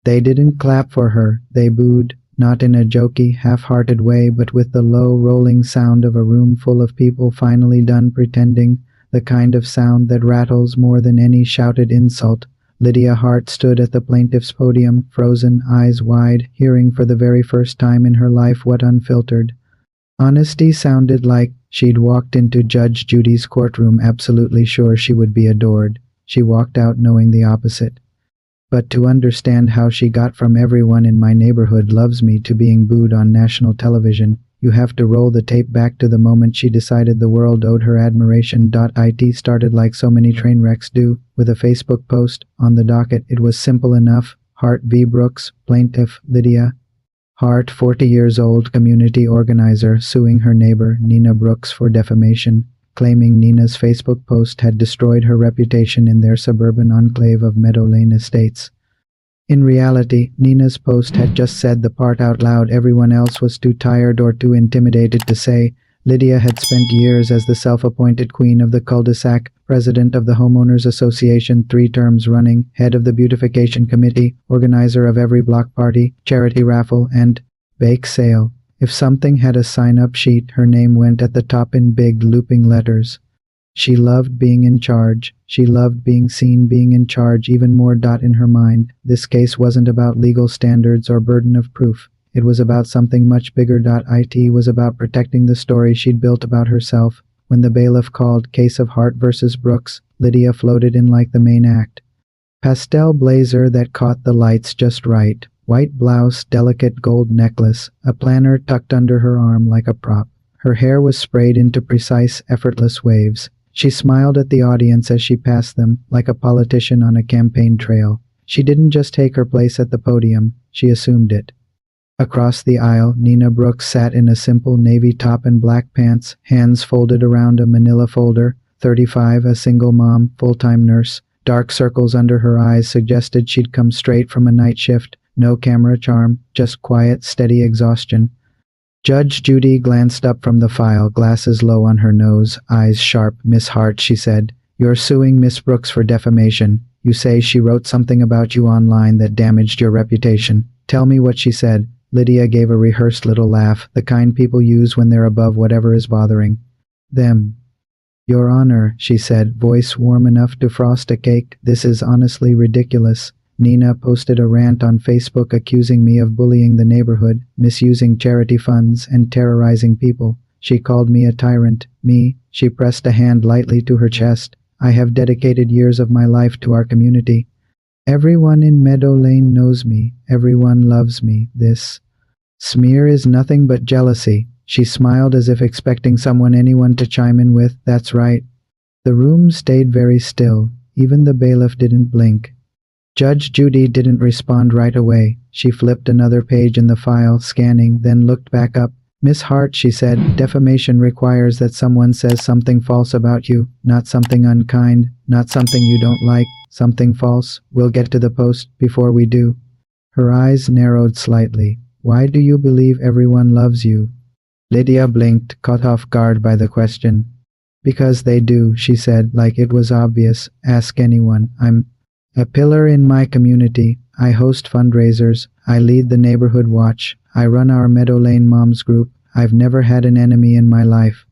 They didn't clap for her, they booed, not in a jokey, half-hearted way, but with the low, rolling sound of a room full of people finally done pretending, the kind of sound that rattles more than any shouted insult. Lydia Hart stood at the plaintiff's podium, frozen, eyes wide, hearing for the very first time in her life what unfiltered honesty sounded like. She'd walked into Judge Judy's courtroom absolutely sure she would be adored. She walked out knowing the opposite. But to understand how she got from "everyone in my neighborhood loves me" to being booed on national television, you have to roll the tape back to the moment she decided the world owed her admiration. It started like so many train wrecks do, with a Facebook post. On the docket, it was simple enough. Hart v. Brooks, plaintiff, Lydia Hart, 40 years old, community organizer, suing her neighbor, Nina Brooks, for defamation, claiming Nina's Facebook post had destroyed her reputation in their suburban enclave of Meadow Lane Estates. In reality, Nina's post had just said the part out loud everyone else was too tired or too intimidated to say. Lydia had spent years as the self-appointed queen of the cul-de-sac, president of the Homeowners Association 3 terms running, head of the beautification committee, organizer of every block party, charity raffle, and bake sale. If something had a sign-up sheet, her name went at the top in big, looping letters. She loved being in charge. She loved being seen being in charge even more. In her mind, this case wasn't about legal standards or burden of proof. It was about something much bigger. It was about protecting the story she'd built about herself. When the bailiff called "Case of Hart versus Brooks," Lydia floated in like the main act. Pastel blazer that caught the lights just right, white blouse, delicate gold necklace, a planner tucked under her arm like a prop. Her hair was sprayed into precise, effortless waves. She smiled at the audience as she passed them, like a politician on a campaign trail. She didn't just take her place at the podium, she assumed it. Across the aisle, Nina Brooks sat in a simple navy top and black pants, hands folded around a manila folder. 35, a single mom, full-time nurse. Dark circles under her eyes suggested she'd come straight from a night shift. No camera charm, just quiet, steady exhaustion. Judge Judy glanced up from the file, glasses low on her nose, eyes sharp. "Miss Hart," she said, "you're suing Miss Brooks for defamation. You say she wrote something about you online that damaged your reputation. Tell me what she said." Lydia gave a rehearsed little laugh, the kind people use when they're above whatever is bothering them. "Your Honor," she said, voice warm enough to frost a cake, "this is honestly ridiculous. Nina posted a rant on Facebook accusing me of bullying the neighborhood, misusing charity funds, and terrorizing people. She called me a tyrant. Me," she pressed a hand lightly to her chest, "I have dedicated years of my life to our community. Everyone in Meadow Lane knows me. Everyone loves me. This smear is nothing but jealousy." She smiled as if expecting anyone to chime in with, "That's right." The room stayed very still. Even the bailiff didn't blink. Judge Judy didn't respond right away. She flipped another page in the file, scanning, then looked back up. "Miss Hart," she said, "defamation requires that someone says something false about you, not something unkind, not something you don't like, something false. We'll get to the post. Before we do." Her eyes narrowed slightly. "Why do you believe everyone loves you?" Lydia blinked, caught off guard by the question. "Because they do," she said, like it was obvious. "Ask anyone. I'm a pillar in my community. I host fundraisers. I lead the neighborhood watch. I run our Meadow Lane Moms group. I've never had an enemy in my life."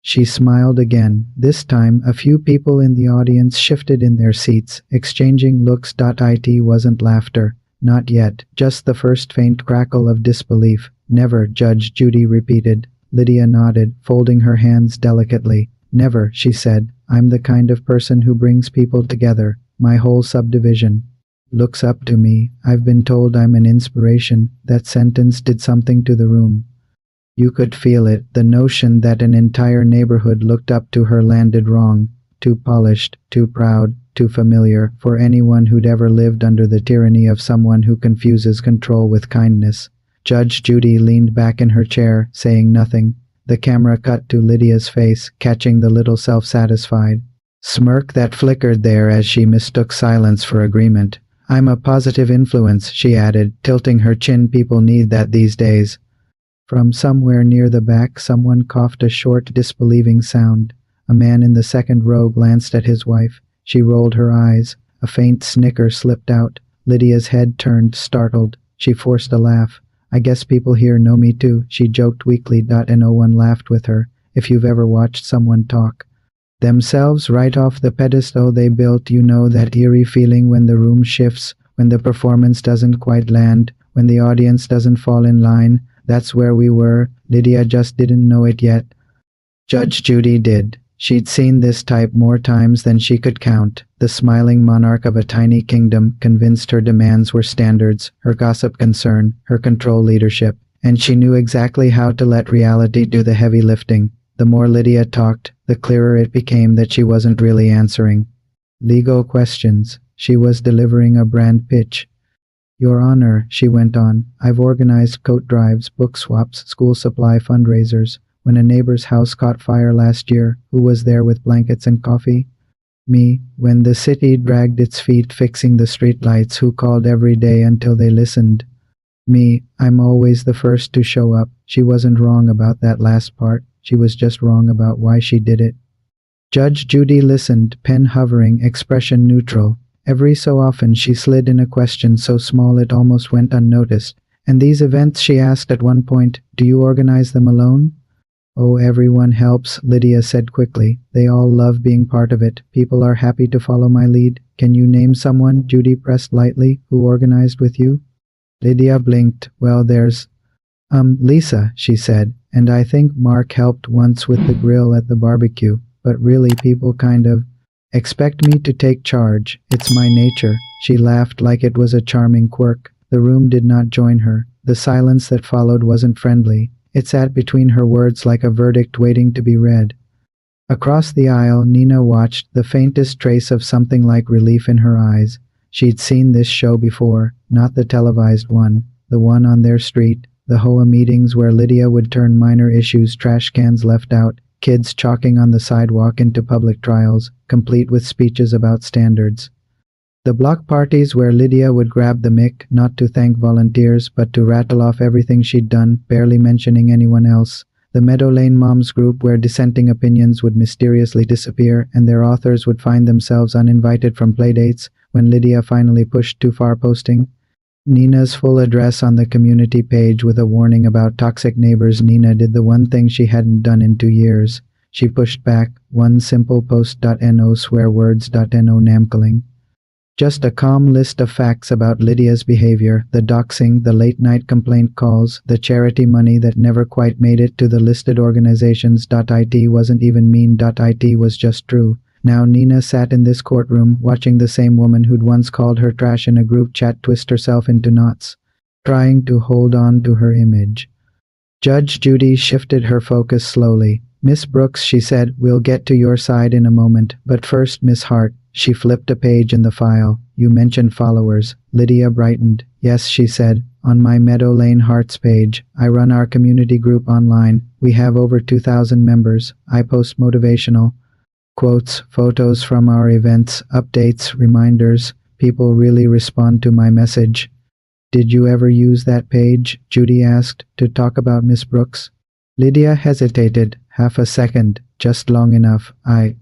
She smiled again. This time, a few people in the audience shifted in their seats, exchanging looks. It wasn't laughter. Not yet, just the first faint crackle of disbelief. "Never," Judge Judy repeated. Lydia nodded, folding her hands delicately. "Never," she said. "I'm the kind of person who brings people together. My whole subdivision looks up to me. I've been told I'm an inspiration." That sentence did something to the room. You could feel it. The notion that an entire neighborhood looked up to her landed wrong. Too polished, too proud, too familiar for anyone who'd ever lived under the tyranny of someone who confuses control with kindness. Judge Judy leaned back in her chair, saying nothing. The camera cut to Lydia's face, catching the little self-satisfied smirk that flickered there as she mistook silence for agreement. "I'm a positive influence," she added, tilting her chin. "People need that these days." From somewhere near the back, someone coughed a short, disbelieving sound. A man in the second row glanced at his wife. She rolled her eyes. A faint snicker slipped out. Lydia's head turned, startled. She forced a laugh. I guess people here know me too, she joked weakly. And no one laughed with her. If you've ever watched someone talk themselves right off the pedestal they built, you know that eerie feeling when the room shifts, when the performance doesn't quite land, when the audience doesn't fall in line. That's where we were. Lydia just didn't know it yet. Judge Judy did. She'd seen this type more times than she could count. The smiling monarch of a tiny kingdom, convinced her demands were standards, her gossip concern, her control leadership, and she knew exactly how to let reality do the heavy lifting. The more Lydia talked, the clearer it became that she wasn't really answering legal questions. She was delivering a brand pitch. Your Honor, she went on, I've organized coat drives, book swaps, school supply fundraisers. When a neighbor's house caught fire last year, who was there with blankets and coffee? Me. When the city dragged its feet fixing the streetlights, who called every day until they listened? Me. I'm always the first to show up. She wasn't wrong about that last part. She was just wrong about why she did it. Judge Judy listened, pen hovering, expression neutral. Every so often she slid in a question so small it almost went unnoticed. And these events, she asked at one point, do you organize them alone? Oh, everyone helps, Lydia said quickly. They all love being part of it. People are happy to follow my lead. Can you name someone, Judy pressed lightly, who organized with you? Lydia blinked. Well, there's Lisa, she said, and I think Mark helped once with the grill at the barbecue, but really people kind of expect me to take charge. It's my nature. She laughed like it was a charming quirk. The room did not join her. The silence that followed wasn't friendly. It sat between her words like a verdict waiting to be read. Across the aisle, Nina watched, the faintest trace of something like relief in her eyes. She'd seen this show before, not the televised one, the one on their street, the HOA meetings where Lydia would turn minor issues, trash cans left out, kids chalking on the sidewalk, into public trials, complete with speeches about standards. The block parties where Lydia would grab the mic, not to thank volunteers, but to rattle off everything she'd done, barely mentioning anyone else. The Meadow Lane Moms group where dissenting opinions would mysteriously disappear and their authors would find themselves uninvited from playdates when Lydia finally pushed too far, posting Nina's full address on the community page with a warning about toxic neighbors. Nina did the one thing she hadn't done in 2 years. She pushed back, one simple post.no swear words.no namkling. Just a calm list of facts about Lydia's behavior, the doxing, the late-night complaint calls, the charity money that never quite made it to the listed organizations. It wasn't even mean. It was just true. Now Nina sat in this courtroom, watching the same woman who'd once called her trash in a group chat twist herself into knots, trying to hold on to her image. Judge Judy shifted her focus slowly. Miss Brooks, she said, we'll get to your side in a moment, but first, Miss Hart. She flipped a page in the file. You mentioned followers. Lydia brightened. Yes, she said. On my Meadow Lane Hearts page, I run our community group online. We have over 2,000 members. I post motivational quotes, photos from our events, updates, reminders. People really respond to my message. Did you ever use that page, Judy asked, to talk about Miss Brooks? Lydia hesitated, half a second, just long enough. I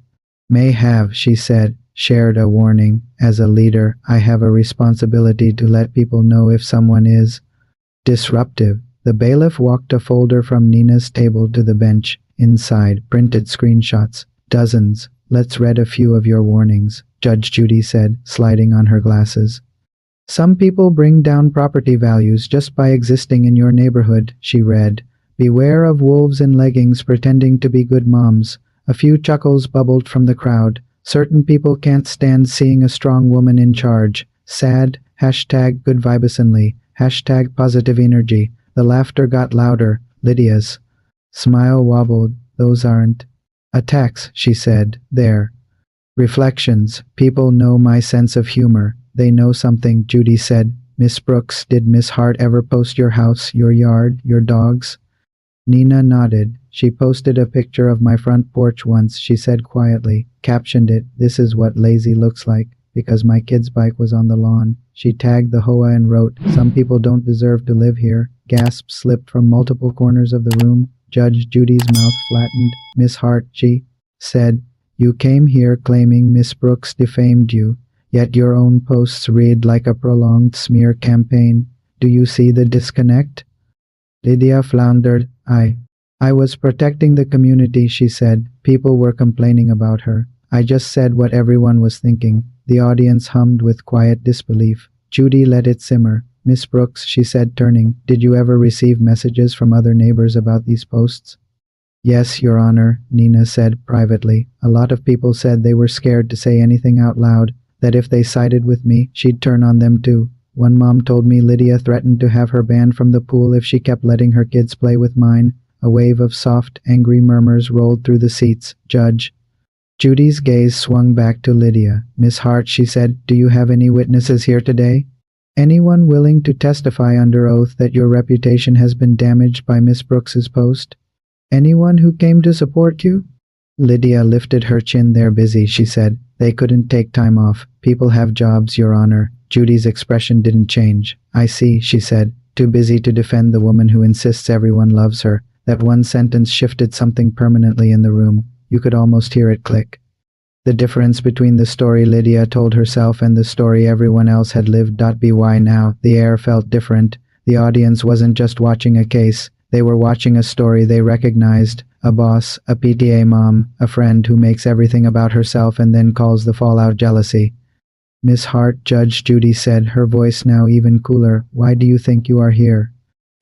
may have, she said. Shared a warning. As a leader, I have a responsibility to let people know if someone is disruptive. The bailiff walked a folder from Nina's table to the bench. Inside, printed screenshots. Dozens. Let's read a few of your warnings, Judge Judy said, sliding on her glasses. Some people bring down property values just by existing in your neighborhood, she read. Beware of wolves in leggings pretending to be good moms. A few chuckles bubbled from the crowd. Certain people can't stand seeing a strong woman in charge. Sad. Hashtag good vibesonly. Hashtag positive energy. The laughter got louder. Lydia's smile wobbled. Those aren't attacks, she said. They're reflections. People know my sense of humor. They know something, Judy said. Miss Brooks, did Miss Hart ever post your house, your yard, your dogs? Nina nodded. She posted a picture of my front porch once, she said quietly. Captioned it, "This is what lazy looks like," because my kid's bike was on the lawn. She tagged the HOA and wrote, "Some people don't deserve to live here." Gasps slipped from multiple corners of the room. Judge Judy's mouth flattened. Miss Hart, she said, "You came here claiming Miss Brooks defamed you. Yet your own posts read like a prolonged smear campaign. Do you see the disconnect? Lydia floundered. I was protecting the community, she said. People were complaining about her. I just said what everyone was thinking. The audience hummed with quiet disbelief. Judy let it simmer. Miss Brooks, she said, turning, did you ever receive messages from other neighbors about these posts? Yes, Your Honor, Nina said privately. A lot of people said they were scared to say anything out loud, that if they sided with me, she'd turn on them too. One mom told me Lydia threatened to have her banned from the pool if she kept letting her kids play with mine. A wave of soft, angry murmurs rolled through the seats. Judge Judy's gaze swung back to Lydia. Miss Hart, she said, do you have any witnesses here today? Anyone willing to testify under oath that your reputation has been damaged by Miss Brooks's post? Anyone who came to support you? Lydia lifted her chin. They're busy, she said. They couldn't take time off. People have jobs, Your Honor. Judy's expression didn't change. I see, she said, too busy to defend the woman who insists everyone loves her. That one sentence shifted something permanently in the room. You could almost hear it click. The difference between the story Lydia told herself and the story everyone else had lived. By now, the air felt different. The audience wasn't just watching a case. They were watching a story they recognized. A boss, a PTA mom, a friend who makes everything about herself and then calls the fallout jealousy. Miss Hart, Judge Judy said, her voice now even cooler, why do you think you are here?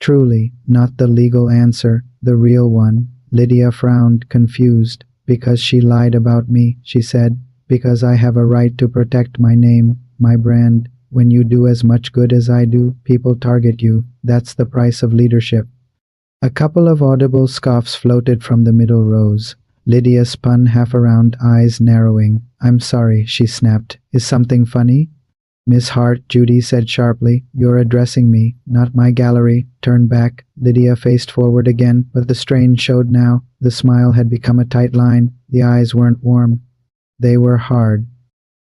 Truly, not the legal answer, the real one. Lydia frowned, confused. Because she lied about me, she said. Because I have a right to protect my name, my brand. When you do as much good as I do, people target you. That's the price of leadership. A couple of audible scoffs floated from the middle rows. Lydia spun half around, eyes narrowing. I'm sorry, she snapped. Is something funny? Miss Hart, Judy said sharply, you're addressing me, not my gallery. Turn back. Lydia faced forward again, but the strain showed now. The smile had become a tight line. The eyes weren't warm. They were hard.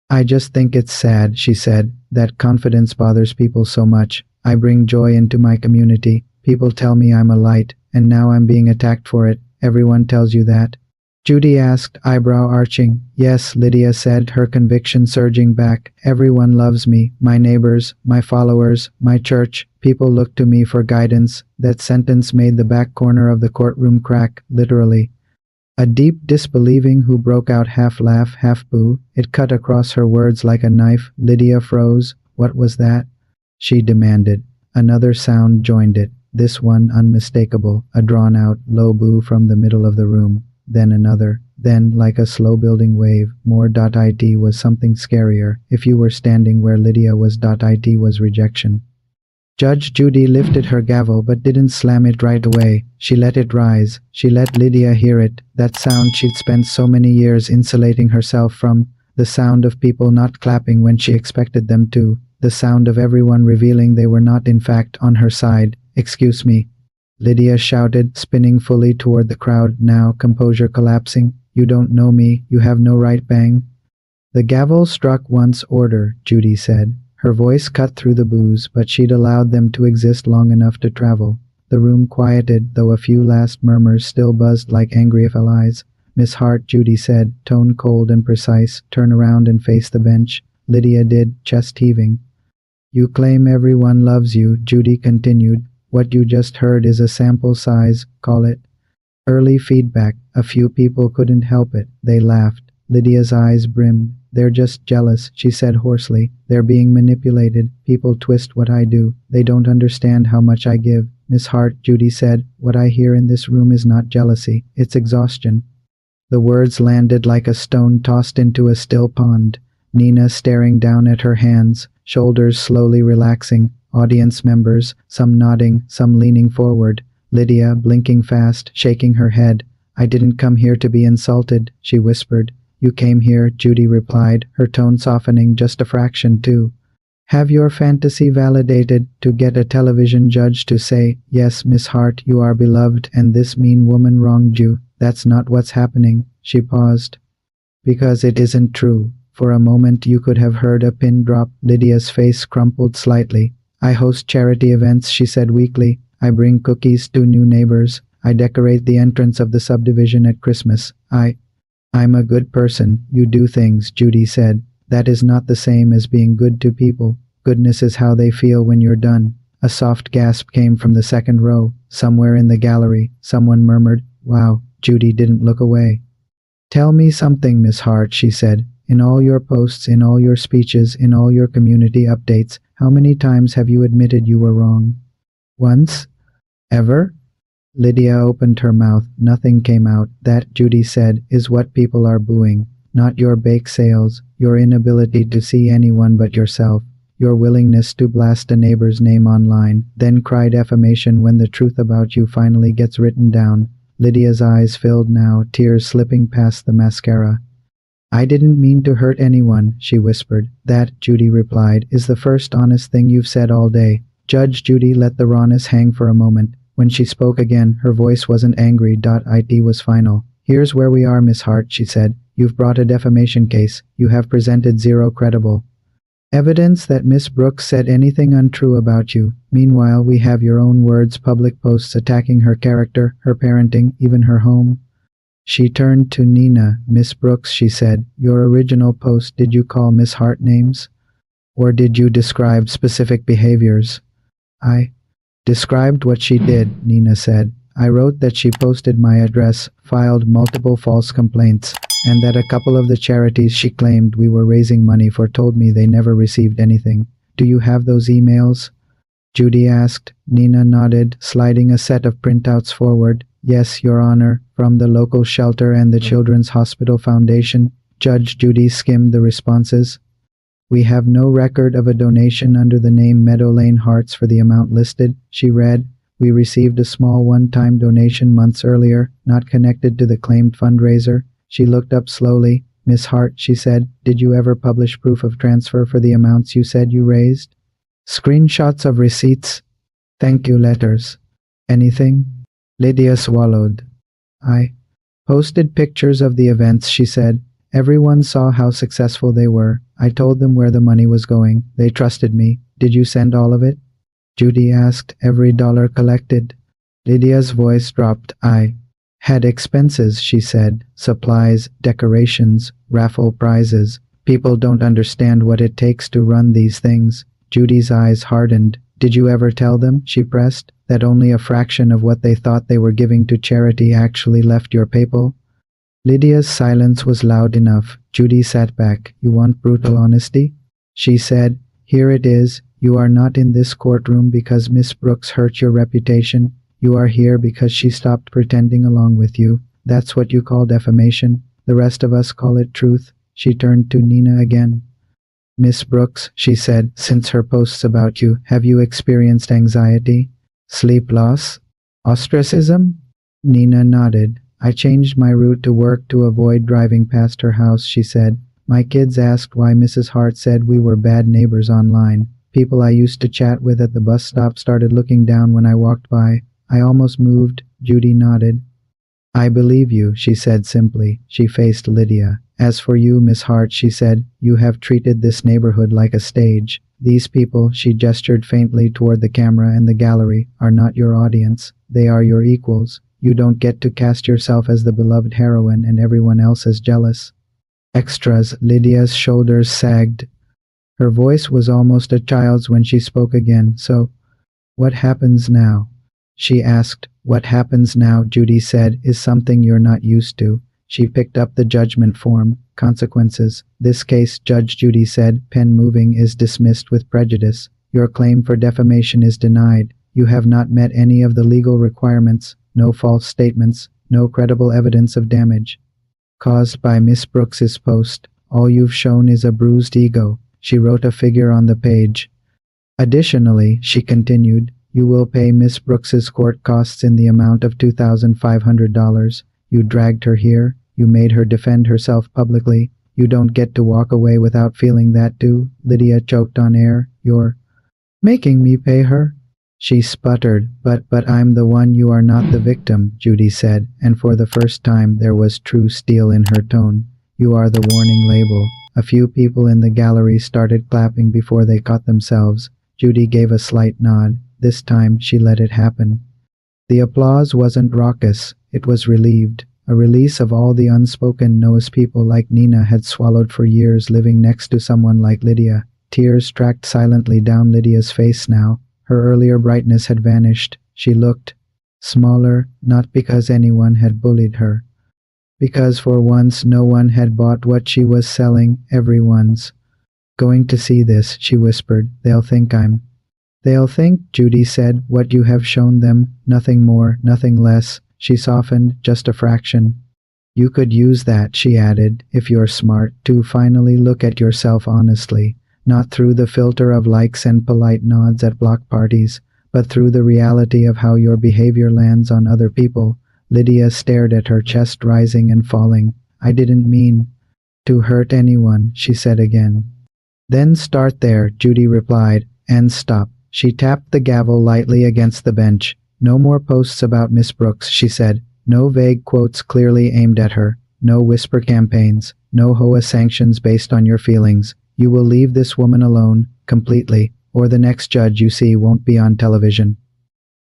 I just think it's sad, she said, that confidence bothers people so much. I bring joy into my community. People tell me I'm a light, and now I'm being attacked for it. Everyone tells you that. Judy asked, eyebrow arching. Yes, Lydia said, her conviction surging back. Everyone loves me, my neighbors, my followers, my church. People look to me for guidance. That sentence made the back corner of the courtroom crack, literally. A deep disbelieving who broke out half laugh, half boo. It cut across her words like a knife. Lydia froze. What was that? She demanded. Another sound joined it. This one unmistakable, a drawn-out, low boo from the middle of the room. Then another. Then, like a slow-building wave, more. It was something scarier. If you were standing where Lydia was. It was rejection. Judge Judy lifted her gavel but didn't slam it right away. She let it rise. She let Lydia hear it. That sound she'd spent so many years insulating herself from. The sound of people not clapping when she expected them to. The sound of everyone revealing they were not in fact on her side. Excuse me. Lydia shouted, spinning fully toward the crowd, now composure collapsing. You don't know me. You have no right. Bang. The gavel struck once. Order, Judy said. Her voice cut through the boos, but she'd allowed them to exist long enough to travel. The room quieted, though a few last murmurs still buzzed like angry eyes. Miss Hart, Judy said, tone cold and precise. Turn around and face the bench. Lydia did, chest heaving. You claim everyone loves you, Judy continued. What you just heard is a sample size, call it. Early feedback. A few people couldn't help it. They laughed. Lydia's eyes brimmed. They're just jealous, she said hoarsely. They're being manipulated. People twist what I do. They don't understand how much I give. Miss Hart, Judy said, what I hear in this room is not jealousy. It's exhaustion. The words landed like a stone tossed into a still pond. Nina staring down at her hands, shoulders slowly relaxing. Audience members, some nodding, some leaning forward. Lydia, blinking fast, shaking her head. I didn't come here to be insulted, she whispered. You came here, Judy replied, her tone softening just a fraction too. Have your fantasy validated, to get a television judge to say, yes, Miss Hart, you are beloved and this mean woman wronged you. That's not what's happening. She paused. Because it isn't true. For a moment you could have heard a pin drop. Lydia's face crumpled slightly. I host charity events, she said weakly. I bring cookies to new neighbors. I decorate the entrance of the subdivision at Christmas. I'm a good person. You do things, Judy said. That is not the same as being good to people. Goodness is how they feel when you're done. A soft gasp came from the second row. Somewhere in the gallery, someone murmured, "Wow." Judy didn't look away. "Tell me something, Miss Hart," she said. "In all your posts, in all your speeches, in all your community updates, how many times have you admitted you were wrong?" "Once? Ever?" Lydia opened her mouth. Nothing came out. "That," Judy said, "is what people are booing. Not your bake sales, your inability to see anyone but yourself, your willingness to blast a neighbor's name online, then cry defamation when the truth about you finally gets written down." Lydia's eyes filled now, tears slipping past the mascara. "I didn't mean to hurt anyone," she whispered. "That," Judy replied, "is the first honest thing you've said all day." Judge Judy let the rawness hang for a moment. When she spoke again, her voice wasn't angry. It was final. "Here's where we are, Miss Hart," she said. "You've brought a defamation case. You have presented zero credible evidence that Miss Brooks said anything untrue about you. Meanwhile, we have your own words, public posts attacking her character, her parenting, even her home." She turned to Nina. "Miss Brooks," she said, "your original post, did you call Miss Hart names? Or did you describe specific behaviors?" "I described what she did," Nina said. "I wrote that she posted my address, filed multiple false complaints, and that a couple of the charities she claimed we were raising money for told me they never received anything. Do you have those emails?" Judy asked. Nina nodded, sliding a set of printouts forward. "Yes, Your Honor, from the local shelter and the Children's Hospital Foundation." Judge Judy skimmed the responses. "We have no record of a donation under the name Meadow Lane Hearts for the amount listed," she read. "We received a small one-time donation months earlier, not connected to the claimed fundraiser." She looked up slowly. "Miss Hart," she said, "did you ever publish proof of transfer for the amounts you said you raised? Screenshots of receipts? Thank you letters? Anything?" Lydia swallowed. "I posted pictures of the events," she said. "Everyone saw how successful they were. I told them where the money was going. They trusted me. Did you send all of it?" Judy asked. "Every dollar collected." Lydia's voice dropped. "I had expenses," she said. "Supplies, decorations, raffle prizes. People don't understand what it takes to run these things." Judy's eyes hardened. "Did you ever tell them," she pressed, "that only a fraction of what they thought they were giving to charity actually left your PayPal?" Lydia's silence was loud enough. Judy sat back. "You want brutal honesty?" she said. "Here it is. You are not in this courtroom because Miss Brooks hurt your reputation. You are here because she stopped pretending along with you. That's what you call defamation. The rest of us call it truth." She turned to Nina again. "Miss Brooks," she said, "since her posts about you, have you experienced anxiety? Sleep loss? Ostracism?" Nina nodded. "I changed my route to work to avoid driving past her house," she said. "My kids asked why Mrs. Hart said we were bad neighbors online. People I used to chat with at the bus stop started looking down when I walked by. I almost moved." Judy nodded. "I believe you," she said simply. She faced Lydia. "As for you, Miss Hart," she said, "you have treated this neighborhood like a stage. These people," she gestured faintly toward the camera and the gallery, "are not your audience. They are your equals. You don't get to cast yourself as the beloved heroine and everyone else as jealous extras." Lydia's shoulders sagged. Her voice was almost a child's when she spoke again. "So, what happens now?" she asked. "What happens now," Judy said, "is something you're not used to." She picked up the judgment form. "Consequences. This case," Judge Judy said, pen moving, "is dismissed with prejudice. Your claim for defamation is denied. You have not met any of the legal requirements. No false statements. No credible evidence of damage caused by Miss Brooks's post. All you've shown is a bruised ego." She wrote a figure on the page. "Additionally," she continued, "you will pay Miss Brooks's court costs in the amount of $2,500. You dragged her here. You made her defend herself publicly. You don't get to walk away without feeling that too." Lydia choked on air. "You're making me pay her?" She sputtered. But I'm the one. You are not the victim," Judy said, and for the first time there was true steel in her tone. "You are the warning label." A few people in the gallery started clapping before they caught themselves. Judy gave a slight nod. This time she let it happen. The applause wasn't raucous. It was relieved. a release of all the unspoken no's people like Nina had swallowed for years living next to someone like Lydia. Tears tracked silently down Lydia's face now. Her earlier brightness had vanished. She looked smaller, not because anyone had bullied her. Because for once no one had bought what she was selling. Everyone's going to see this, she whispered. They'll think, Judy said, what you have shown them, nothing more, nothing less. She softened, just a fraction. You could use that, she added, if you're smart, to finally look at yourself honestly, not through the filter of likes and polite nods at block parties, but through the reality of how your behavior lands on other people. Lydia stared at her, chest rising and falling. I didn't mean to hurt anyone, she said again. Then start there, Judy replied, and stop. She tapped the gavel lightly against the bench. No more posts about Miss Brooks, she said. No vague quotes clearly aimed at her. No whisper campaigns. No HOA sanctions based on your feelings. You will leave this woman alone, completely, or the next judge you see won't be on television.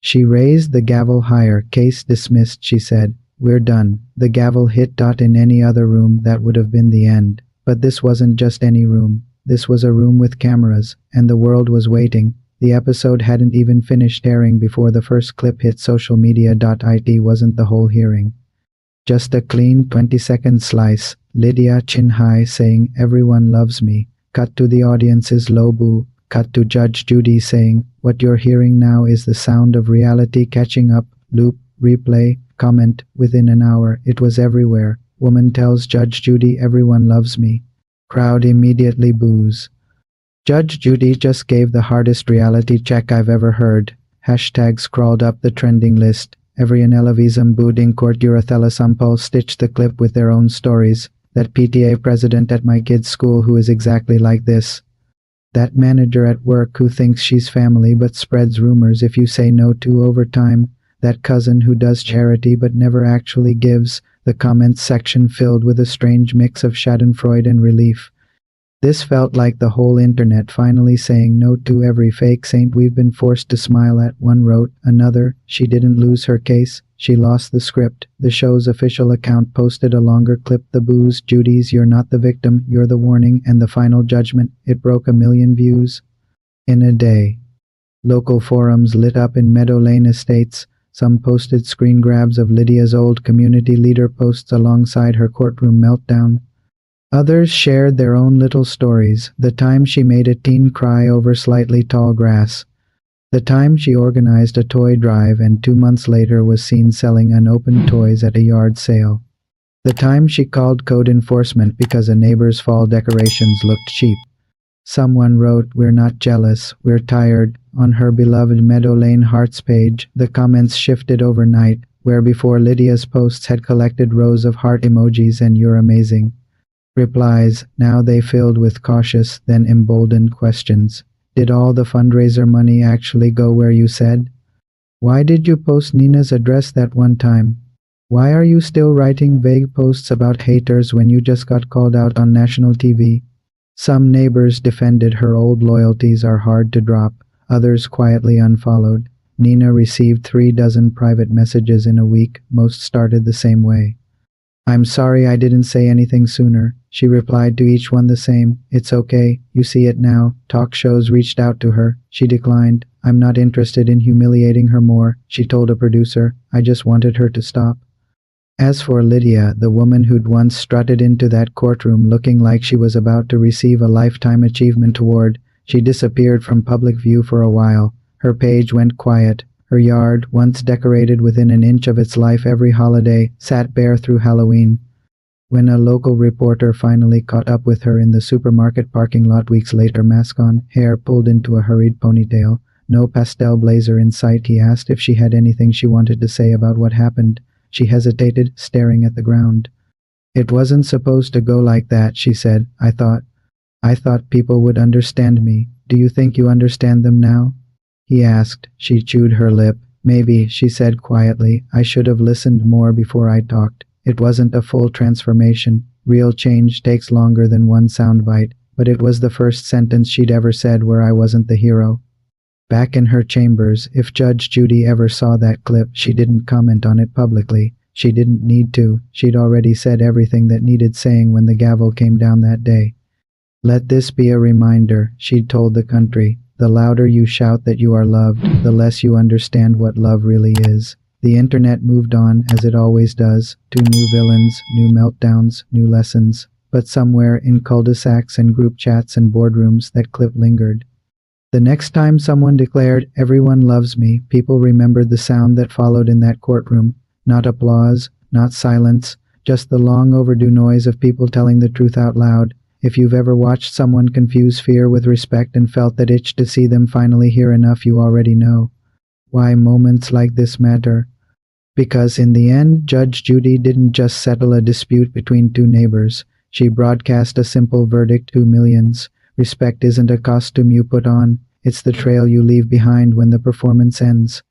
She raised the gavel higher. Case dismissed, she said. We're done. The gavel hit. In any other room that would have been the end. But this wasn't just any room. This was a room with cameras, and the world was waiting. The episode hadn't even finished airing before the first clip hit social media. It wasn't the whole hearing. Just a clean 20-second slice. Lydia, chin high, saying, everyone loves me. Cut to the audience's low boo. Cut to Judge Judy saying, what you're hearing now is the sound of reality catching up. Loop, replay, comment. Within an hour, it was everywhere. Woman tells Judge Judy everyone loves me. Crowd immediately boos. Judge Judy just gave the hardest reality check I've ever heard. Hashtags crawled up the trending list. Every Anelavism booed in court. Sampol stitched the clip with their own stories. That PTA president at my kid's school who is exactly like this. That manager at work who thinks she's family but spreads rumors if you say no to overtime. That cousin who does charity but never actually gives. The comments section filled with a strange mix of schadenfreude and relief. This felt like the whole internet finally saying no to every fake saint we've been forced to smile at. One wrote, another, she didn't lose her case, she lost the script. The show's official account posted a longer clip. The boos, Judy's you're not the victim, you're the warning, and the final judgment. It broke 1 million views in a day. Local forums lit up in Meadow Lane Estates. Some posted screen grabs of Lydia's old community leader posts alongside her courtroom meltdown. Others shared their own little stories. The time she made a teen cry over slightly tall grass. The time she organized a toy drive and 2 months later was seen selling unopened toys at a yard sale. The time she called code enforcement because a neighbor's fall decorations looked cheap. Someone wrote, we're not jealous, we're tired, on her beloved Meadow Lane Hearts page. The comments shifted overnight, where before Lydia's posts had collected rows of heart emojis and you're amazing replies, now they filled with cautious, then emboldened questions. Did all the fundraiser money actually go where you said? Why did you post Nina's address that one time? Why are you still writing vague posts about haters when you just got called out on national TV? Some neighbors defended her. Old loyalties are hard to drop. Others quietly unfollowed. Nina received 36 private messages in a week. Most started the same way. I'm sorry I didn't say anything sooner. She replied to each one the same. It's okay, you see it now. Talk shows reached out to her. She declined. I'm not interested in humiliating her more, she told a producer. I just wanted her to stop. As for Lydia, the woman who'd once strutted into that courtroom looking like she was about to receive a Lifetime Achievement Award, she disappeared from public view for a while. Her page went quiet. Her yard, once decorated within an inch of its life every holiday, sat bare through Halloween. When a local reporter finally caught up with her in the supermarket parking lot weeks later, mask on, hair pulled into a hurried ponytail, no pastel blazer in sight, he asked if she had anything she wanted to say about what happened. She hesitated, staring at the ground. It wasn't supposed to go like that, she said. I thought people would understand me. Do you think you understand them now? He asked. She chewed her lip. Maybe, she said quietly. I should have listened more before I talked. It wasn't a full transformation. Real change takes longer than one soundbite, but it was the first sentence she'd ever said where I wasn't the hero. Back in her chambers, if Judge Judy ever saw that clip, she didn't comment on it publicly. She didn't need to. She'd already said everything that needed saying when the gavel came down that day. Let this be a reminder, she'd told the country. The louder you shout that you are loved, the less you understand what love really is. The internet moved on, as it always does, to new villains, new meltdowns, new lessons. But somewhere in cul-de-sacs and group chats and boardrooms, that clip lingered. The next time someone declared, "Everyone loves me," people remembered the sound that followed in that courtroom. Not applause, not silence, just the long overdue noise of people telling the truth out loud. If you've ever watched someone confuse fear with respect and felt that itch to see them finally hear enough, you already know why moments like this matter. Because in the end, Judge Judy didn't just settle a dispute between two neighbors. She broadcast a simple verdict to millions. Respect isn't a costume you put on, it's the trail you leave behind when the performance ends.